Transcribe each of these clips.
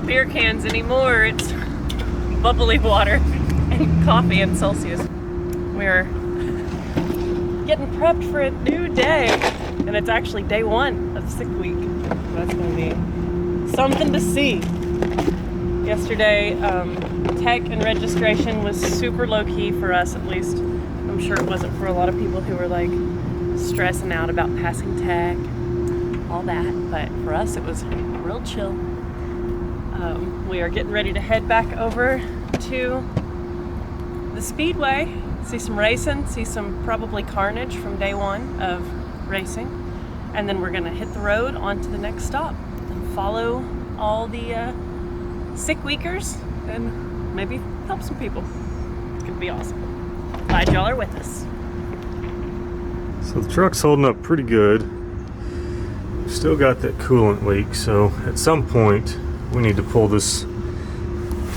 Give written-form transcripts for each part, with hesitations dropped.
not beer cans anymore. It's bubbly water and coffee in Celsius. We're getting prepped for a new day, and it's actually day 1 of sick week. That's gonna be something to see. Yesterday, tech and registration was super low-key for us, at least. I'm sure it wasn't for a lot of people who were like stressing out about passing tech, all that, but for us it was real chill. We are getting ready to head back over to the Speedway, see some racing, see some probably carnage from day 1 of racing, and then we're gonna hit the road on to the next stop and follow all the sick weekers and maybe help some people. It's gonna be awesome. Glad y'all are with us. So the truck's holding up pretty good. Still got that coolant leak, so at some point we need to pull this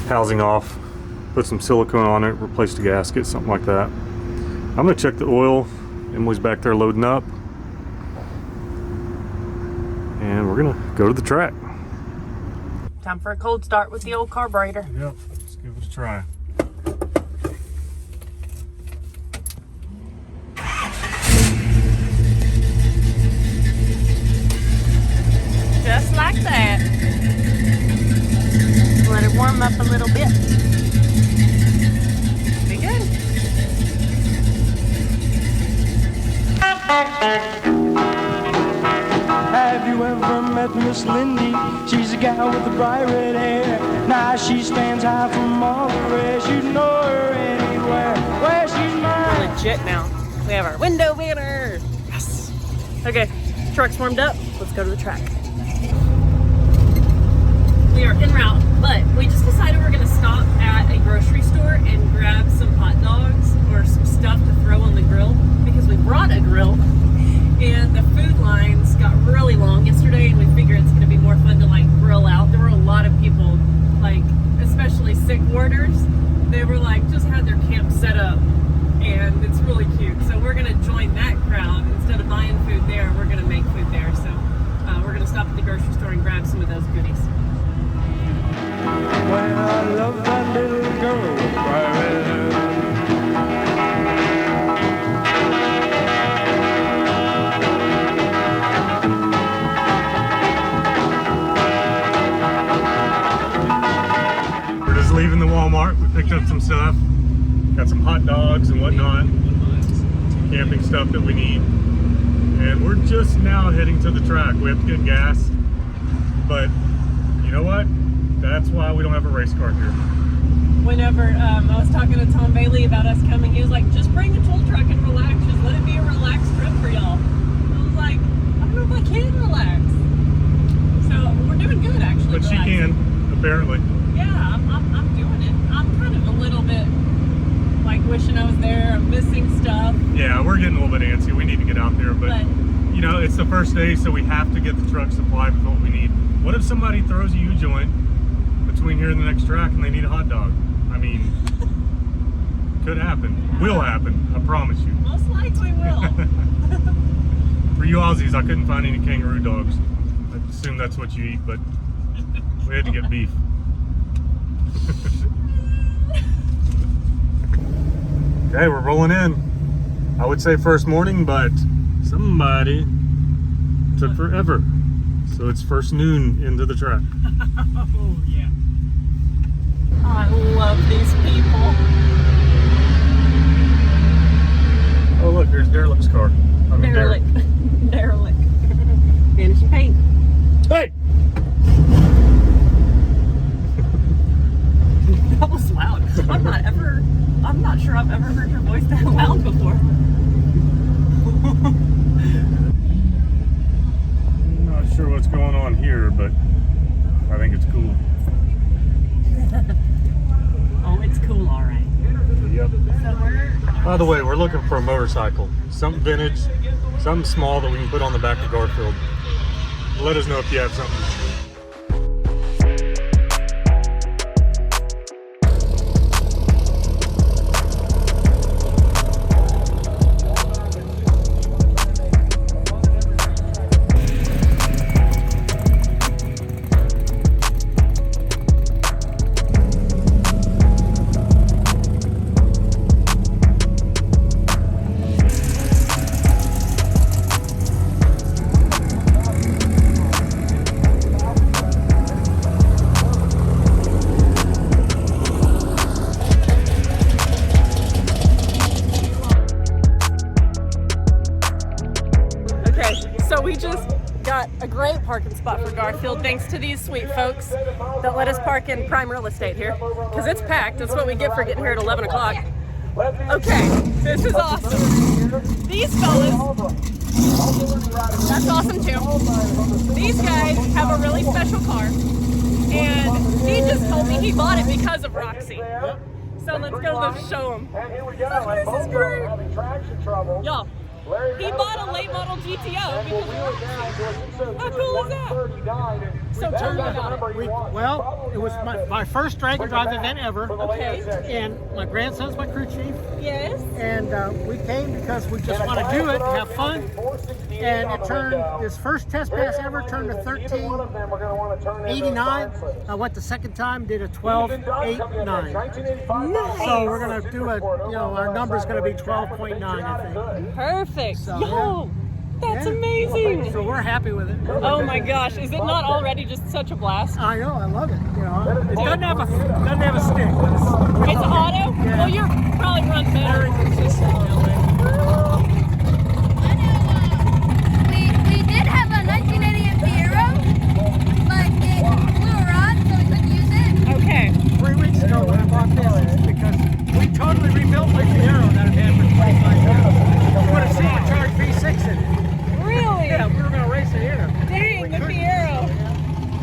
housing off, put some silicone on it, replace the gasket, something like that. I'm gonna check the oil. Emily's back there loading up, and we're gonna go to the track. Time for a cold start with the old carburetor. Yep, let's give it a try. Just like that. Let it warm up a little bit. Be good. Have you ever met Miss Lindy? She's a gal with the bright red hair. Now she stands high from all the rest. You know her anywhere. Where she's mine. Legit now. We have our window banner. Yes. Okay, truck's warmed up. Let's go to the track. We are en route, but we just decided we're gonna stop at a grocery store and grab some hot dogs or some stuff to throw on the grill because we brought a grill and the food lines got really long yesterday, and we figured it's gonna be more fun to like grill out. There were a lot of people, like especially sick warders. They were like just had their camp set up, and it's really cute. So we're gonna join that crowd. Instead of buying food there, we're gonna make food there. So we're gonna stop at the grocery store and grab some of those goodies. Well, I love that little girl with bright red hair. We're just leaving the Walmart. We picked up some stuff. Got some hot dogs and whatnot. Some camping stuff that we need. And we're just now heading to the track. We have to get gas. But you know what? That's why we don't have a race car here. Whenever I was talking to Tom Bailey about us coming, he was like, just bring the tool truck and relax. Just let it be a relaxed trip for y'all. I was like, I don't know if I can relax. So we're doing good, actually. But she can, apparently. Yeah, I'm doing it. I'm kind of a little bit like wishing I was there. I'm missing stuff. Yeah, we're getting a little bit antsy. We need to get out there, but you know, it's the first day, so we have to get the truck supplied with what we need. What if somebody throws a U-joint between here and the next track and they need a hot dog? I mean, could happen. Yeah. Will happen, I promise you. Most likely will. For you Aussies, I couldn't find any kangaroo dogs. I assume that's what you eat, but we had to get beef. Okay, we're rolling in. I would say first morning, but somebody took forever. So it's first noon into the track. Oh, yeah. I love these people. Oh, look, there's Derelict's car. I mean, Derelict. Derelict. Vanishing paint. Hey! That was loud. I'm not sure I've ever heard your voice that loud before. Not sure what's going on here, but I think it's cool. Oh, it's cool, all right. Yep. So By the way, we're looking for a motorcycle. Something vintage, something small that we can put on the back of Garfield. Let us know if you have something. Okay, so we just got a great parking spot for Garfield thanks to these sweet folks that let us park in prime real estate here. Because it's packed. That's what we get for getting here at 11 o'clock. Okay, this is awesome. These fellas, that's awesome too. These guys have a really special car. And he just told me he bought it because of Roxy. So let's go show him. This is great. Y'all. He bought a late model GTO because of Roxy. How cool is that? So tell me about it. Well, it was my first drag and drive event ever. Okay. And my grandson's my crew chief. Yes. And we came because we just want to do it and have fun. And it turned, this first test pass ever turned to 1389. I went the second time, did a 1289. Nice. So we're going to do a, our number's going to be 12.9, I think. Perfect. So, Yo, that's amazing. So we're happy with it. Oh my gosh, is it not already just such a blast? I know, I love it. It doesn't have a stick. But It's auto? Yeah. Well, you're probably run better. very consistent. We did have a 1980 Fiero, but it blew a rod, so we couldn't use it. Okay. 3 weeks ago when I bought this, it's because we totally rebuilt my Fiero that I've had for 25 years. You would have seen a charged V6 in it. Really? Yeah, we were going to race it here. Dang, the Fiero.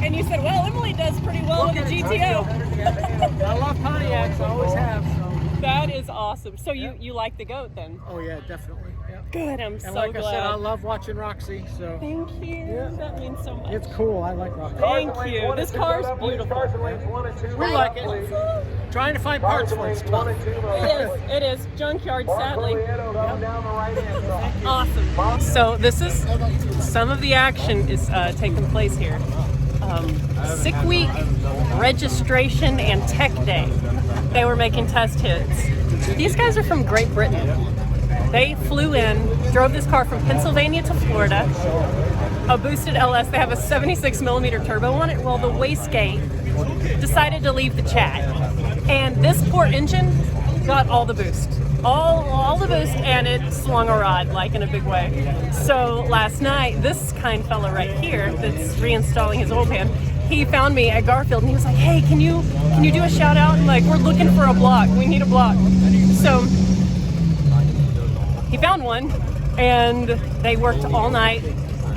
And you said, well, Emily does pretty well with the GTO. I love Pontiacs, I always have. So. That is awesome. So you like the goat then? Oh yeah, definitely. Yeah. Good, I'm And so like glad. I said, I love watching Roxy, so Thank you. Yeah. That means so much. it's cool. I like Roxy. Thank you. This car's beautiful. We like it. Trying to find parts for it's tough. It is. Junkyard, sadly. Awesome. So this is, some of the action is taking place here. Sick week, registration, and tech day. They were making test hits. These guys are from Great Britain. They flew in, drove this car from Pennsylvania to Florida. A boosted LS. They have a 76 millimeter turbo on it. Well, the wastegate decided to leave the chat. And this poor engine got all the boost. All the boost, and it swung a rod like in a big way. So last night, this kind fella right here that's reinstalling his oil pan, he found me at Garfield and he was like, hey, can you do a shout out? And like, we're looking for a block. We need a block. So he found one and they worked all night,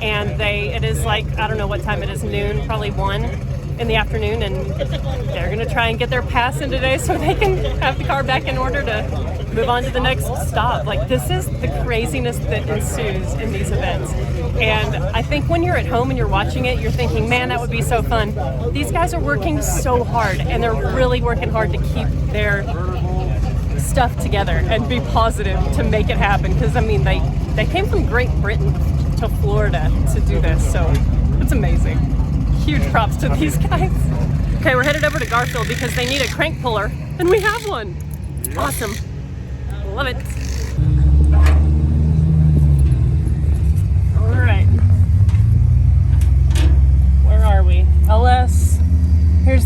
and it is like, I don't know what time it is, noon, probably 1 in the afternoon, and they're gonna try and get their pass in today so they can have the car back in order to move on to the next stop. Like, this is the craziness that ensues in these events. And I think when you're at home and you're watching it, you're thinking, man, that would be so fun. These guys are working so hard, and they're really working hard to keep their stuff together and be positive to make it happen. Because, I mean, they came from Great Britain to Florida to do this, so it's amazing. Huge props to these guys. Okay, we're headed over to Garfield because they need a crank puller, and we have one. Awesome. Love it. All right. Where are we? LS. Here's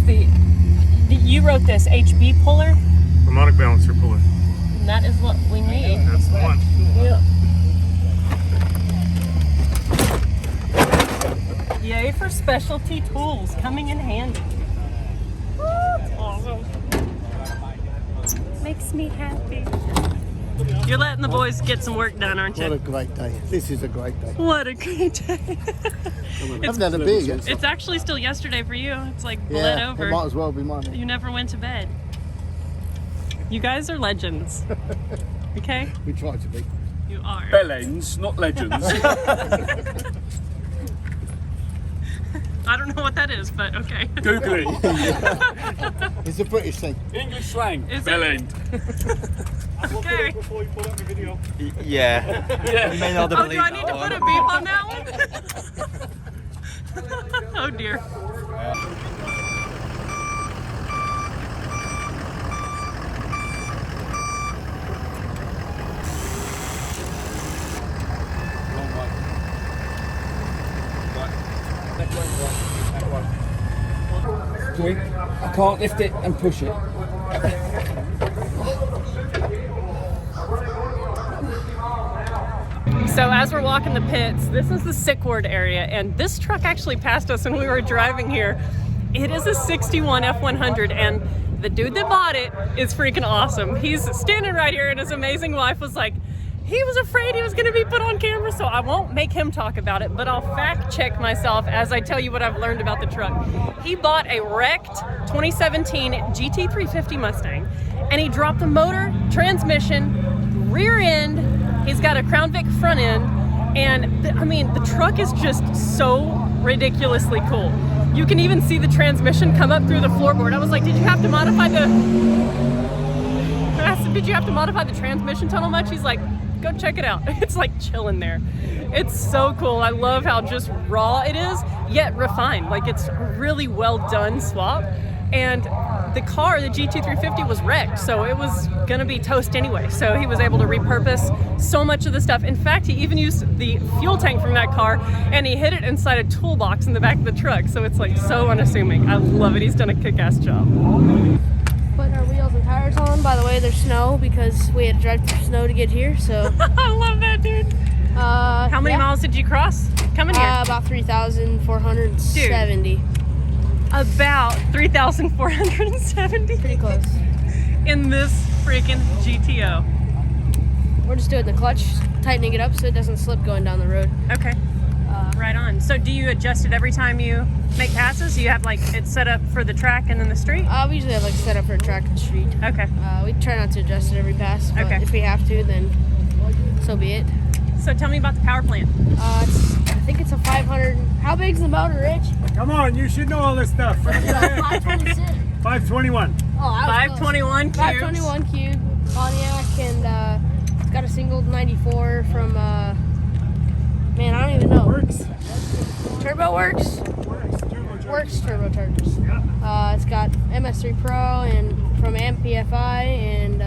you wrote this HB puller, Harmonic balancer puller. and that is what we need. That's the one. Yeah. Yay for specialty tools, coming in handy. That's awesome. Makes me happy. You're letting the boys get some work done, aren't What a you? great day. This is a great day. What a great day. I haven't had a beer yet. It's actually still yesterday for you. It's like bled Yeah, over. it might as well be mine. You never went to bed. You guys are legends. Okay? We try to be. You are. Bellends, not legends. I don't know what that is, but okay. Google it. It's a British thing. English slang. Is it? Bellend. Okay. Before you pull up the video. Yeah. Yeah. You may not Oh, believe do I need to put a beep on that one? Oh dear. I can't lift it and push it. So as we're walking the pits, this is the sick ward area, and this truck actually passed us when we were driving here. It is a 61 F100, and the dude that bought it is freaking awesome. He's standing right here, and his amazing wife was like, he was afraid he was gonna be put on camera, so I won't make him talk about it, but I'll fact check myself as I tell you what I've learned about the truck. He bought a wrecked 2017 GT350 Mustang, and he dropped the motor, transmission, rear end. He's got a Crown Vic front end, and I mean, the truck is just so ridiculously cool. You can even see the transmission come up through the floorboard. I was like, did you have to modify the... I said, did you have to modify the transmission tunnel much? He's like, go check it out. It's like chilling there. It's so cool. I love how just raw it is, yet refined. Like, it's a really well done swap. And the car, the GT350, was wrecked, so it was gonna be toast anyway. So he was able to repurpose so much of the stuff. In fact, he even used the fuel tank from that car, and he hid it inside a toolbox in the back of the truck. So it's like so unassuming. I love it. He's done a kick-ass job. Putting our wheels and tires on. By the way, there's snow because we had to drive through snow to get here. So I love that, dude. How many miles did you cross coming here? About 3,470. About 3,470. Pretty close. In this freaking GTO. We're just doing the clutch, tightening it up so it doesn't slip going down the road. Okay. Right on. So do you adjust it every time you make passes? Do you have like it set up for the track and then the street? We usually have like set up for a track and street. Okay. We try not to adjust it every pass, but okay. if we have to, then so be it. So tell me about the power plant. I think it's a 500. How big's the motor, Rich? Come on, you should know all this stuff. 526. 521. Oh, I was 521 close. cubes. 521 cube, Pontiac, and it's got a single 94 from, man, I don't even know. Works. Turbo Works? Works turbochargers. Yeah. It's got MS3 Pro and from MPFI, and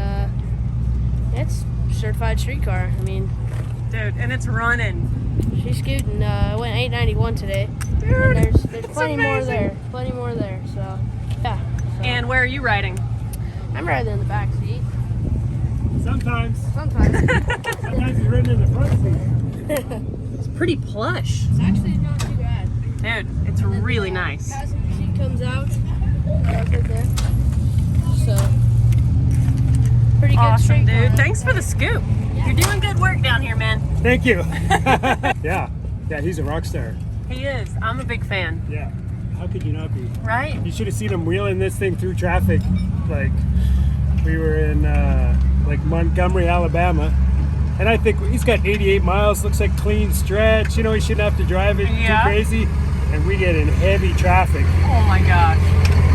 it's certified street car. I mean, dude, and it's running. she's scooting. It went 891 today. Dude, and there's plenty more amazing. there. Plenty more there. So yeah. So, And where are you riding? I'm riding in the back seat. Sometimes. Sometimes. Sometimes he's ridden in the front seat. It's pretty plush. It's actually not too bad. Dude, it's really nice. Passenger seat comes out. Right there. So pretty good Awesome, street dude. car. Thanks for the scoop. You're doing good work down here, man. Thank you. Yeah, he's a rock star. He is. I'm a big fan. Yeah, how could you not be? Right? You should have seen him wheeling this thing through traffic. Like, we were in like Montgomery, Alabama, and I think he's got 88 miles. Looks like clean stretch. You know, he shouldn't have to drive it Yeah. too crazy. And we get in heavy traffic, Oh my gosh.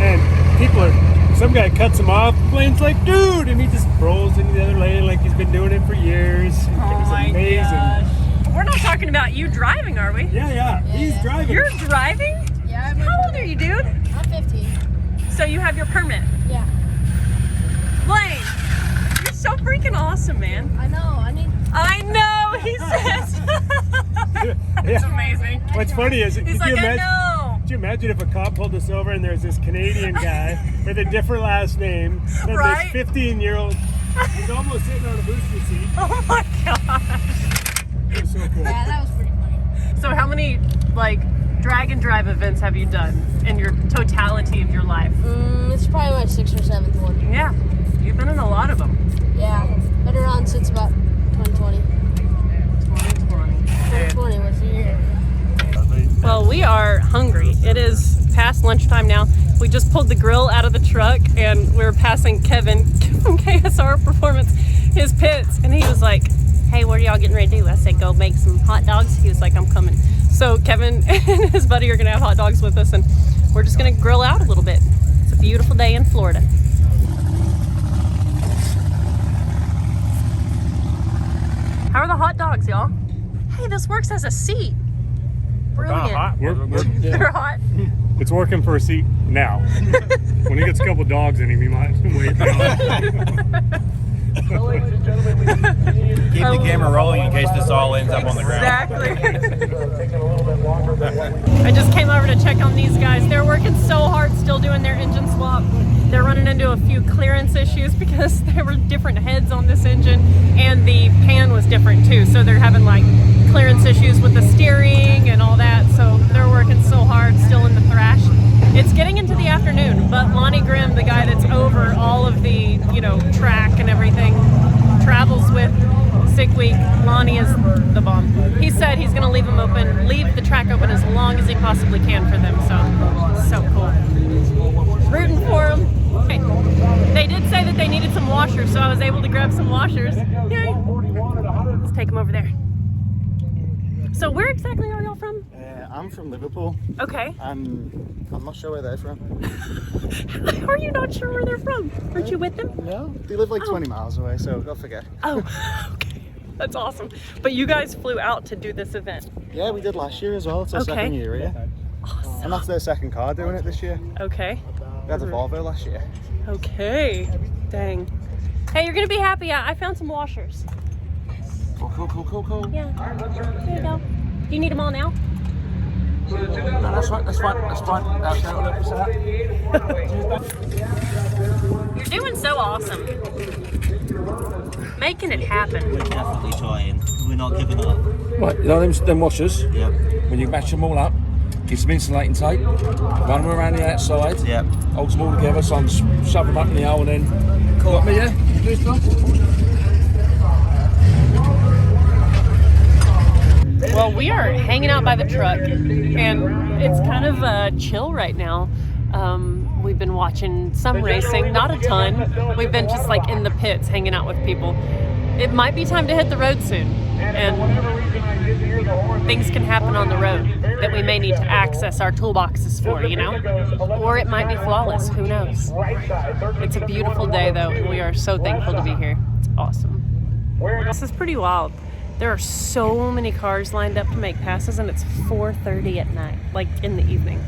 and people are. Some guy cuts him off. Blaine's like, dude, and he just rolls into the other lane like he's been doing it for years. Oh It's my amazing. gosh. We're not talking about you driving, are we? Yeah, he's driving. You're driving? Yeah, How old are you, dude? I'm 15. So you have your permit. Yeah. Blaine, you're so freaking awesome, man. I know. I know, he says. It's amazing. What's funny is, He's could like, you I imagine? know. Could you imagine if a cop pulled us over and there's this Canadian guy with a different last name and Right? this 15-year-old is almost sitting on a booster seat? Oh my gosh. It was so cool. Yeah, that was pretty funny. So how many, like, drag and drive events have you done in your totality of your life? It's probably my 6th or 7th one. Yeah, you've been in a lot of them. Yeah. Been around since about 2020. 2020 was the year. Well, we are hungry. It is past lunchtime now. We just pulled the grill out of the truck and we're passing Kevin from KSR Performance, his pits, and he was like, hey, what are y'all getting ready to do? I said, go make some hot dogs. He was like, I'm coming. So Kevin and his buddy are gonna have hot dogs with us and we're just gonna grill out a little bit. It's a beautiful day in Florida. How are the hot dogs, y'all? Hey, this works as a seat. Brilliant. They're hot. It's working for a seat now. When he gets a couple dogs in him, he might wait. Keep the camera rolling in case this all ends up on the ground. Exactly. I just came over to check on these guys. They're working so hard, still doing their engine swap. They're running into a few clearance issues because there were different heads on this engine and the pan was different too. So they're having like clearance issues with the steering and all that. So they're working so hard still in the thrash. It's getting into the afternoon, but Lonnie Grimm, the guy that's over all of the, you know, track and everything, travels with Sick Week. Lonnie is the bomb. He said he's going to leave them open, leave the track open as long as he possibly can for them. So cool. Rooting for them. Hey, they did say that they needed some washers, so I was able to grab some washers. Yay! Let's take them over there. So where exactly are y'all from? I'm from Liverpool. Okay. I'm not sure where they're from. How are you not sure where they're from? Aren't you with them? No, they live like 20 miles away, so go forget. Oh, okay. That's awesome. But you guys flew out to do this event. Yeah, we did last year as well. It's our second year here. Awesome. And that's their second car doing it this year. Okay. We had the Volvo last year. Okay. Dang. Hey, you're gonna be happy. I found some washers. Cool. Yeah. There you go. Do you need them all now? No, that's fine. You're doing so awesome. Making it happen. We're definitely trying. We're not giving up. Right, you know them washers? Yep. When you match them all up, give some insulating tape, run them around the outside, Yep. hold them all together, so I can shove them up in the hole and then... Cool. Got me, yeah? You do stuff? Well, we are hanging out by the truck, and it's kind of chill right now. We've been watching some racing, not a ton. We've been just like in the pits hanging out with people. It might be time to hit the road soon, and things can happen on the road that we may need to access our toolboxes for, you know? Or it might be flawless, who knows? It's a beautiful day though, and we are so thankful to be here. It's awesome. This is pretty wild. There are so many cars lined up to make passes, and it's 4:30 at night, like in the evening.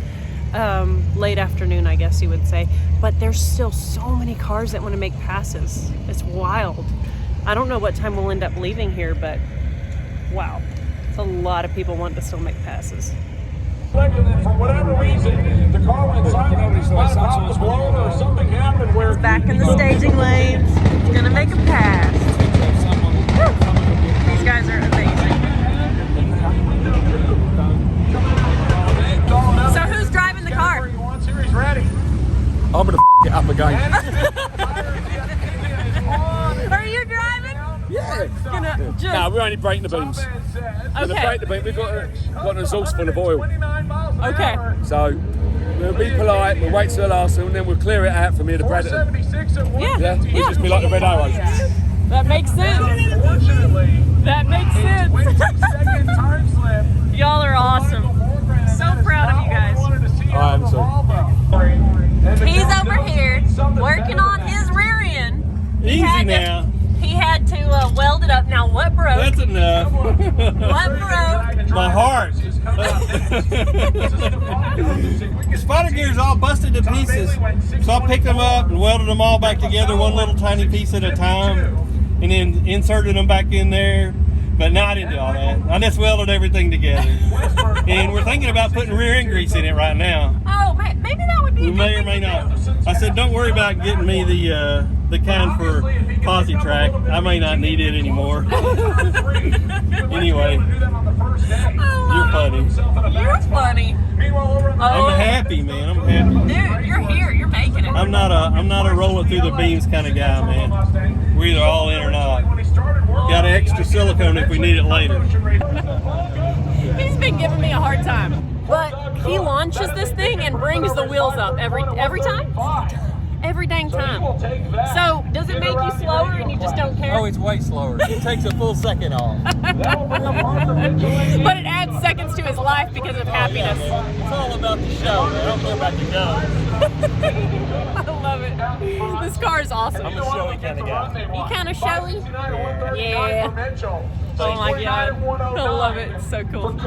Late afternoon, I guess you would say. But there's still so many cars that want to make passes. It's wild. I don't know what time we'll end up leaving here, but wow. It's a lot of people wanting to still make passes. For whatever reason, the car went silent, my top was blown, or something happened where... It's back in the staging lanes. It's gonna make a pass. Woo. These guys are amazing. So who's driving the car? I'm gonna it up again. Are you driving? Yeah. Just... No, we're only breaking the beams. Gonna break the beam. We've got an exhaust full of oil. Okay. So we'll be polite. We'll wait till the last one, and then we'll clear it out from here to Predator. Yeah. We'll just be like the red arrows. That makes sense. That makes sense. Y'all are awesome. So proud of you guys. I am so. He's over here working on his rear end. Easy now. He had to weld it up. Now what broke? That's enough. What broke? My heart. Spotter gear's all busted to pieces. So I picked them up and welded them all back together, one little tiny piece at a time, and then inserted them back in there. But no, I didn't do all that. I just welded everything together. And we're thinking about putting rear end grease in it right now. Oh, maybe that would be. We may or may not. I said, don't worry about getting me the kind for posi track. I may not need it anymore. Anyway, you're funny. You're funny. I'm happy, man. I'm happy. Dude, you're here. You're making it. I'm not a rolling through the beams kind of guy, man. We're either all in or not. Got extra silicone if we need it later. He's been giving me a hard time, but he launches this thing and brings the wheels up every time. Every dang time. So, does it make you slower and you just don't care? Oh, it's way slower. It takes a full second off. But it adds seconds to his life because of happiness. It's all about the show, man. I don't care about the go. I love it. This car is awesome. I'm a showy kind of guy. You kind of showy? Yeah. Oh my god. I love it. It's so cool.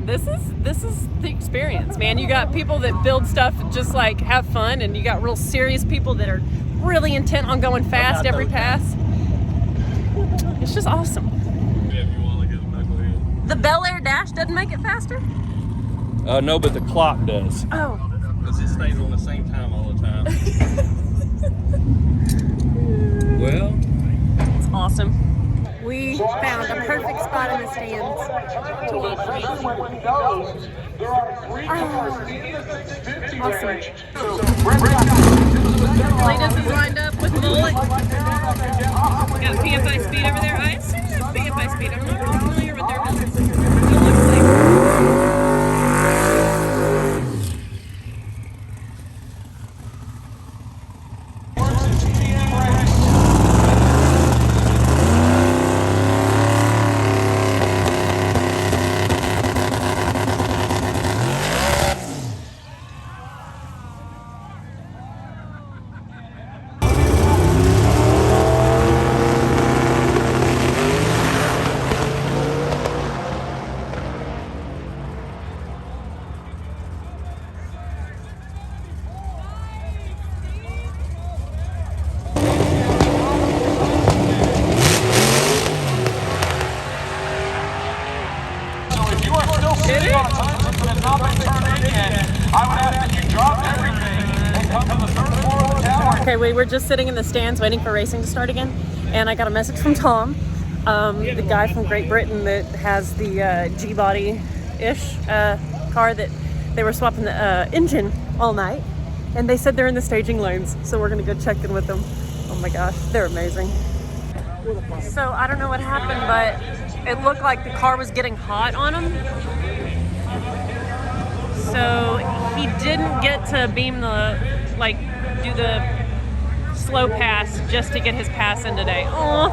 This is the experience, man. You got people that build stuff and just like have fun, and you got real serious people that are really intent on going fast every pass. It's just awesome. The Bel Air Dash doesn't make it faster? No, but the clock does. Oh, because it stays on the same time all the time. Well, It's awesome. We found a perfect spot in the stands to watch racing. Awesome. Cletus is lined up with Mullet. Got PFI speed over there. I assume that's PFI speed. I'm not real familiar with their business. It looks like. Okay, we were just sitting in the stands waiting for racing to start again, and I got a message from Tom, the guy from Great Britain that has the G-body-ish car that they were swapping the engine all night, and they said they're in the staging lanes, so we're gonna go check in with them. Oh my gosh, they're amazing. So I don't know what happened, but it looked like the car was getting hot on him. So he didn't get to beam the, like, do the slow pass just to get his pass in today. Aww.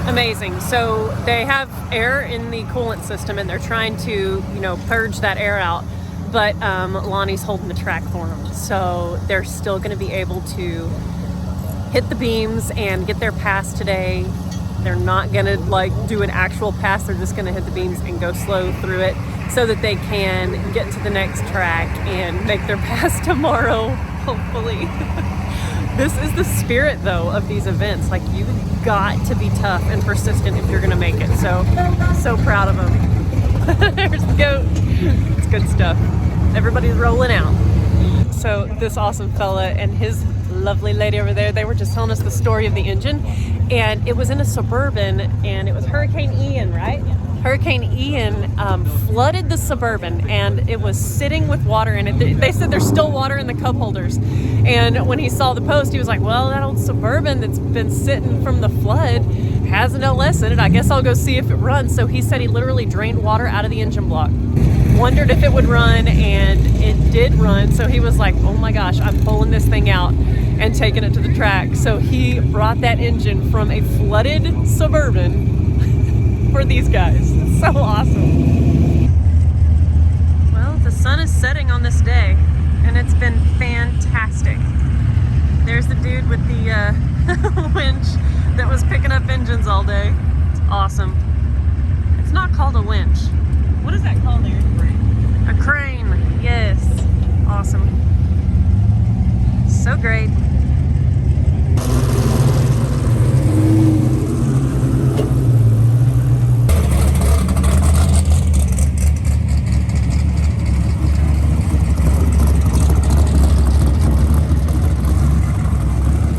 Amazing. So they have air in the coolant system and they're trying to, you know, purge that air out. But Lonnie's holding the track for them. So they're still going to be able to hit the beams and get their pass today. They're not gonna like do an actual pass, they're just gonna hit the beams and go slow through it so that they can get to the next track and make their pass tomorrow, hopefully. This is the spirit though of these events. Like, you've got to be tough and persistent if you're gonna make it. So proud of them. There's the goat. It's good stuff. Everybody's rolling out. So this awesome fella and his lovely lady over there, they were just telling us the story of the engine, and it was in a Suburban, and it was Hurricane Ian, right? Hurricane Ian flooded the Suburban, and it was sitting with water in it. They said there's still water in the cup holders, and when he saw the post, he was like, well, that old Suburban that's been sitting from the flood has an LS in it. I guess I'll go see if it runs. So he said he literally drained water out of the engine block, wondered if it would run, and it did run. So he was like, oh my gosh, I'm pulling this thing out and taking it to the track. So he brought that engine from a flooded Suburban for these guys. It's so awesome. Well, the sun is setting on this day, and it's been fantastic. There's the dude with the winch that was picking up engines all day. It's awesome. It's not called a winch. What is that called there? A crane. Yes. Awesome. So great.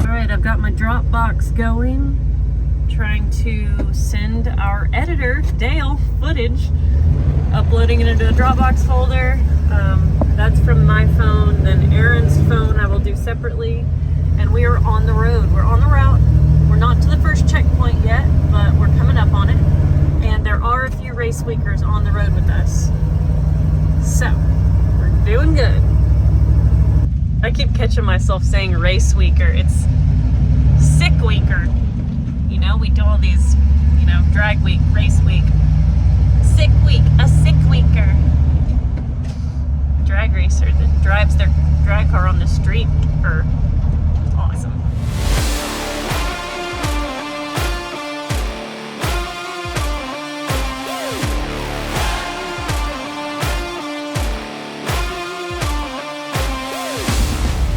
Alright, I've got my Dropbox going. Trying to send our editor, Dale, footage. Uploading it into a Dropbox folder. That's from my phone. Then Aaron's phone I will do separately. And we are on the road. We're on the route. We're not to the first checkpoint yet, but we're coming up on it. And there are a few race weekers on the road with us. So, we're doing good. I keep catching myself saying race weeker. It's sick weeker. You know, we do all these, you know, drag week, race week. Sick week, a sick weeker. Drag racer that drives their drag car on the street. Awesome.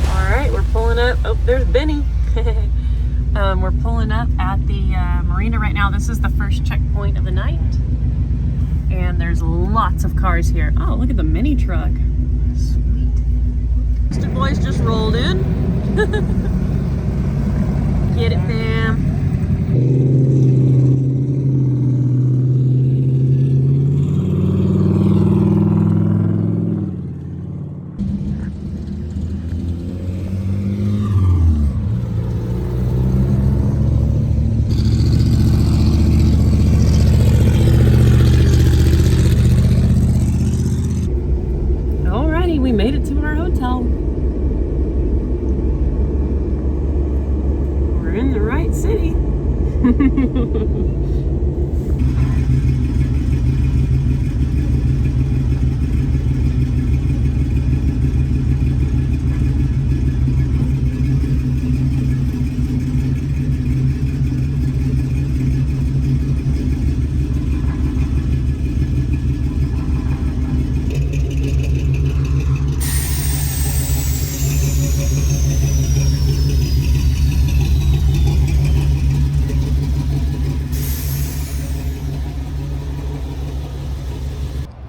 All right, we're pulling up. Oh, there's Benny. We're pulling up at the Marina right now. This is the first checkpoint of the night. And there's lots of cars here. Oh, look at the mini truck. Sweet. Mr. Boys just rolled in. Get it, fam. We made it to our hotel. We're in the right city.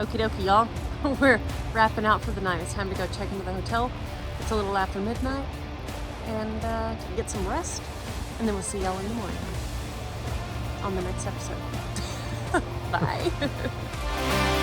Okie dokie, y'all. We're wrapping out for the night. It's time to go check into the hotel. It's a little after midnight. And get some rest. And then we'll see y'all in the morning on the next episode. Bye.